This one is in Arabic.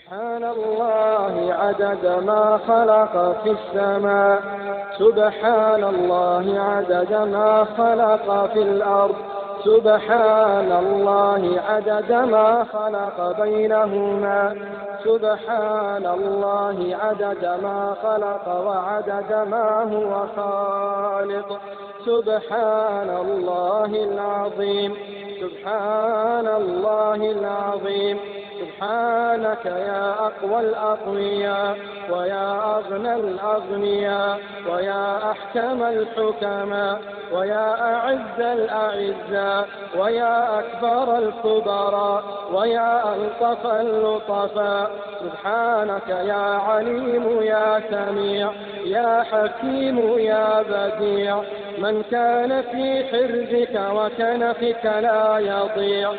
سبحان الله عدد ما خلق في السماء، سبحان الله عدد ما خلق في الأرض، سبحان الله عدد ما خلق بينهما، سبحان الله عدد ما خلق وعدد ما هو خالق، سبحان الله العظيم، سبحان الله العظيم. سبحانك يا أقوى الأقوياء ويا أغنى الأغنياء ويا أحكم الحكماء ويا أعز الأعزاء ويا أكبر الكبراء ويا ألطف اللطفاء. سبحانك يا عليم يا سميع يا حكيم يا بديع، من كان في حرزك وكنفك لا يضيع.